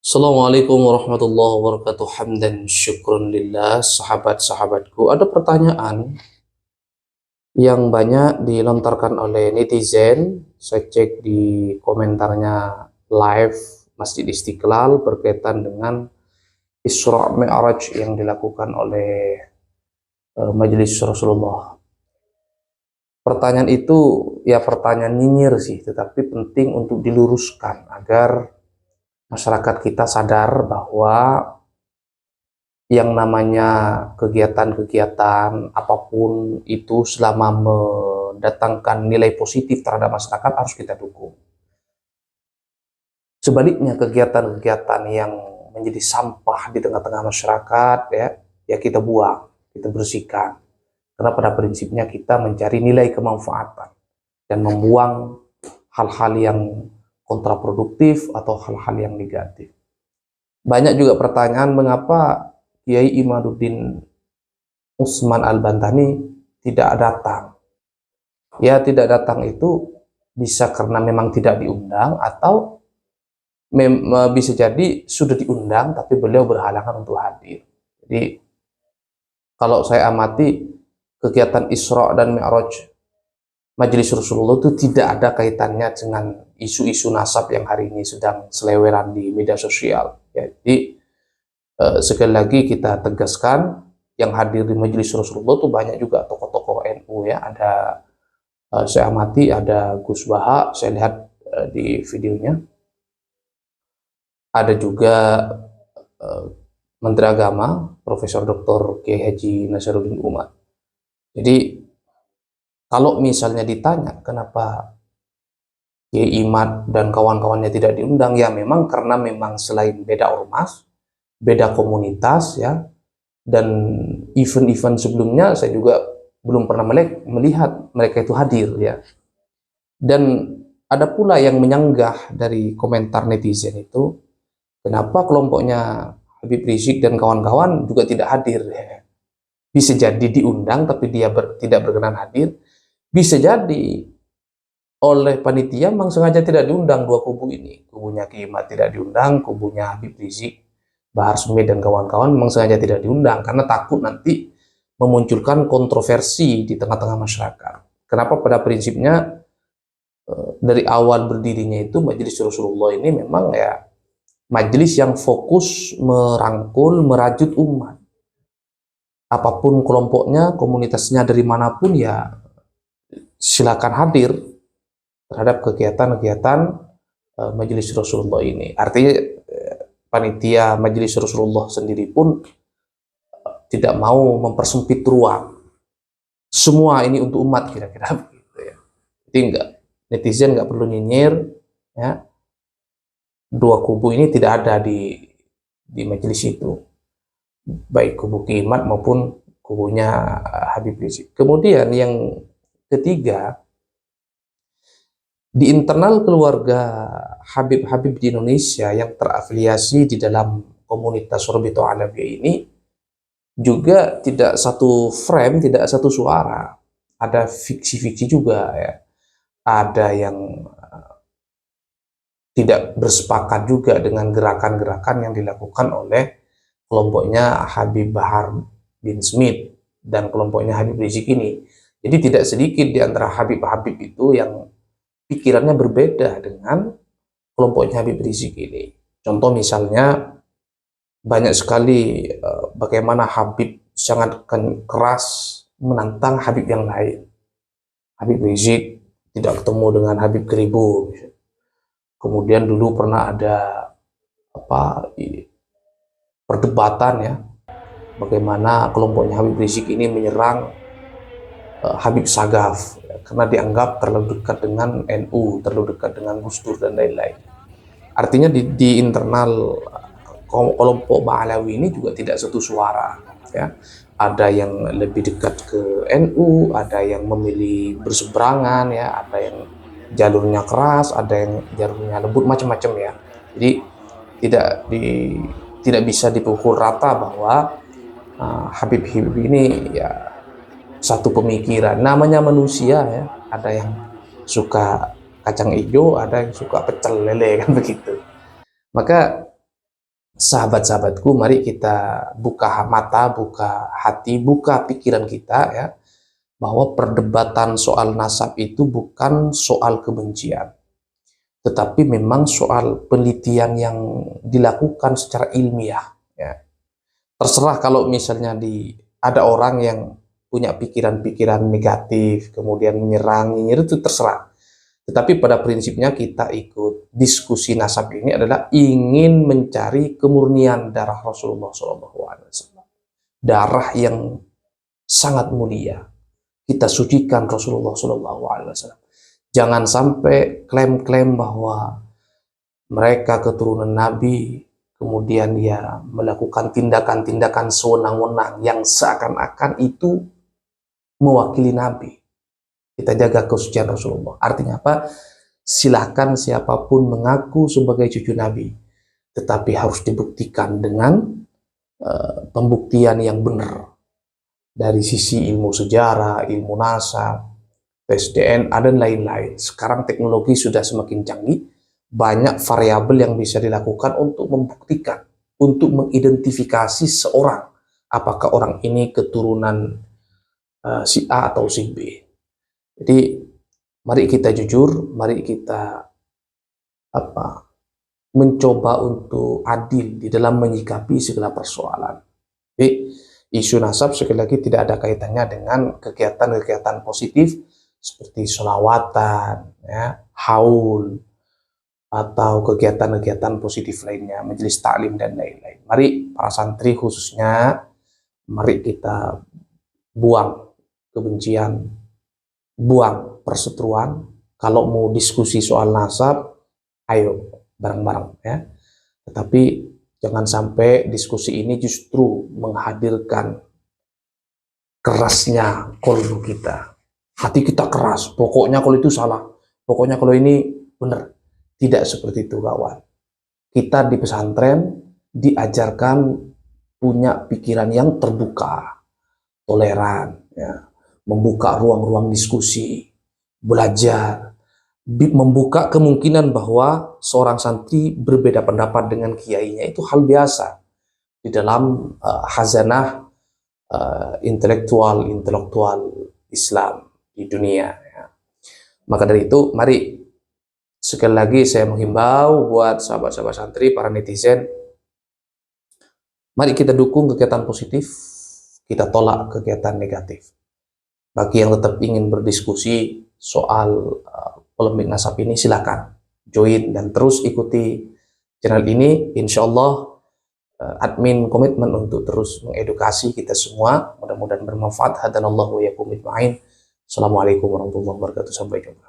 Assalamualaikum warahmatullahi wabarakatuh. Hamdan syukron lillah. Sahabat-sahabatku, ada pertanyaan yang banyak dilontarkan oleh netizen. Saya cek di komentarnya live Masjid Istiqlal berkaitan dengan Isra Mi'raj yang dilakukan oleh Majelis Rasulullah. Pertanyaan itu ya pertanyaan nyinyir sih, tetapi penting untuk diluruskan agar masyarakat kita sadar bahwa yang namanya kegiatan-kegiatan apapun itu selama mendatangkan nilai positif terhadap masyarakat harus kita dukung. Sebaliknya kegiatan-kegiatan yang menjadi sampah di tengah-tengah masyarakat ya kita buang, kita bersihkan. Karena pada prinsipnya kita mencari nilai kemanfaatan dan membuang hal-hal yang kontraproduktif atau hal-hal yang negatif. Banyak juga pertanyaan mengapa Kiai Imaduddin Usman Al-Bantani tidak datang. Ya, tidak datang itu bisa karena memang tidak diundang atau bisa jadi sudah diundang tapi beliau berhalangan untuk hadir. Jadi kalau saya amati kegiatan Isra dan Mi'raj Majelis Rasulullah itu tidak ada kaitannya dengan isu-isu nasab yang hari ini sedang seleweran di media sosial. Jadi sekali lagi kita tegaskan, yang hadir di Majelis Rasulullah itu banyak juga tokoh-tokoh NU ya. Ada saya amati ada Gus Baha, saya lihat di videonya. Ada juga Menteri Agama Profesor Dr. Kiai Haji Nasaruddin Umar. Jadi kalau misalnya ditanya kenapa Kiai Imad dan kawan-kawannya tidak diundang, ya memang karena memang selain beda ormas, beda komunitas ya, dan event-event sebelumnya saya juga belum pernah melihat mereka itu hadir ya. Dan ada pula yang menyanggah dari komentar netizen itu, kenapa kelompoknya Habib Rizik dan kawan-kawan juga tidak hadir ya. Bisa jadi diundang tapi dia tidak berkenan hadir, bisa jadi oleh panitia memang sengaja tidak diundang dua kubu ini. Kubunya Kiai Imad tidak diundang, kubunya Habib Rizik, Bahar Smith dan kawan-kawan memang sengaja tidak diundang karena takut nanti memunculkan kontroversi di tengah-tengah masyarakat. Kenapa pada prinsipnya dari awal berdirinya itu Majelis Rasulullah ini memang ya majelis yang fokus merangkul, merajut umat. Apapun kelompoknya, komunitasnya dari manapun ya silakan hadir terhadap kegiatan-kegiatan Majelis Rasulullah ini. Artinya panitia Majelis Rasulullah sendiri pun tidak mau mempersempit ruang. Semua ini untuk umat kira-kira begitu ya. Jadi netizen nggak perlu nyinyir ya. Dua kubu ini tidak ada di majelis itu. Baik kubu Kiai Imad maupun kubunya Habib Rizik. Kemudian yang ketiga, di internal keluarga Habib-Habib di Indonesia yang terafiliasi di dalam komunitas Robiqah Alawiyah ini juga tidak satu frame, tidak satu suara. Ada fiksi-fiksi juga ya. Ada yang tidak bersepakat juga dengan gerakan-gerakan yang dilakukan oleh kelompoknya Habib Bahar bin Smith dan kelompoknya Habib Rizik ini. Jadi tidak sedikit di antara Habib-Habib itu yang pikirannya berbeda dengan kelompoknya Habib Rizik ini. Contoh misalnya banyak sekali bagaimana Habib sangat keras menantang Habib yang lain. Habib Rizik tidak ketemu dengan Habib Keribu. Kemudian dulu pernah ada perdebatan ya, bagaimana kelompoknya Habib Rizik ini menyerang Habib Sagaf ya, karena dianggap terlalu dekat dengan NU, terlalu dekat dengan Gus Dur dan lain-lain. Artinya di internal kelompok Ba'alawi ini juga tidak satu suara ya. Ada yang lebih dekat ke NU, ada yang memilih berseberangan ya, ada yang jalurnya keras, ada yang jalurnya lembut, macam-macam ya. Jadi tidak bisa dipukul rata bahwa Habib-Habib ini ya satu pemikiran. Namanya manusia ya, ada yang suka kacang hijau, ada yang suka pecel lele kan begitu. Maka sahabat-sahabatku, mari kita buka mata, buka hati, buka pikiran kita ya, bahwa perdebatan soal nasab itu bukan soal kebencian, tetapi memang soal penelitian yang dilakukan secara ilmiah ya. Terserah kalau misalnya ada orang yang punya pikiran-pikiran negatif, kemudian menyerang, itu terserah. Tetapi pada prinsipnya kita ikut diskusi nasab ini adalah ingin mencari kemurnian darah Rasulullah SAW. Darah yang sangat mulia. Kita sucikan Rasulullah SAW. Jangan sampai klaim-klaim bahwa mereka keturunan Nabi, kemudian ya melakukan tindakan-tindakan sewenang-wenang yang seakan-akan itu mewakili Nabi. Kita jaga kesucian Rasulullah. Artinya apa? Silahkan siapapun mengaku sebagai cucu Nabi, tetapi harus dibuktikan dengan pembuktian yang benar dari sisi ilmu sejarah, ilmu nasab, tes DNA, dan lain-lain. Sekarang teknologi sudah semakin canggih, banyak variabel yang bisa dilakukan untuk membuktikan, untuk mengidentifikasi seorang, apakah orang ini keturunan si A atau si B. Jadi mari kita jujur, mari kita mencoba untuk adil di dalam menyikapi segala persoalan. Jadi isu nasab sekali lagi tidak ada kaitannya dengan kegiatan-kegiatan positif seperti sholawatan, ya, haul, atau kegiatan-kegiatan positif lainnya, majelis taklim dan lain-lain. Mari para santri khususnya, mari kita buang kebencian, buang perseteruan. Kalau mau diskusi soal nasab, ayo bareng-bareng ya. Tetapi jangan sampai diskusi ini justru menghadirkan kerasnya kolbu kita. Hati kita keras, pokoknya kalau itu salah, pokoknya kalau ini benar. Tidak seperti itu kawan. Kita di pesantren diajarkan punya pikiran yang terbuka, toleran, ya, membuka ruang-ruang diskusi, belajar, membuka kemungkinan bahwa seorang santri berbeda pendapat dengan kiainya, itu hal biasa di dalam khazanah intelektual Islam di dunia ya. Maka dari itu mari sekali lagi saya menghimbau buat sahabat-sahabat santri, para netizen, mari kita dukung kegiatan positif, kita tolak kegiatan negatif. Bagi yang tetap ingin berdiskusi soal polemik nasab ini, silakan join dan terus ikuti channel ini. Insya Allah admin komitmen untuk terus mengedukasi kita semua. Mudah-mudahan bermanfaat. Hadanallahu wa yakum ajma'in. Assalamualaikum warahmatullahi wabarakatuh. Sampai jumpa.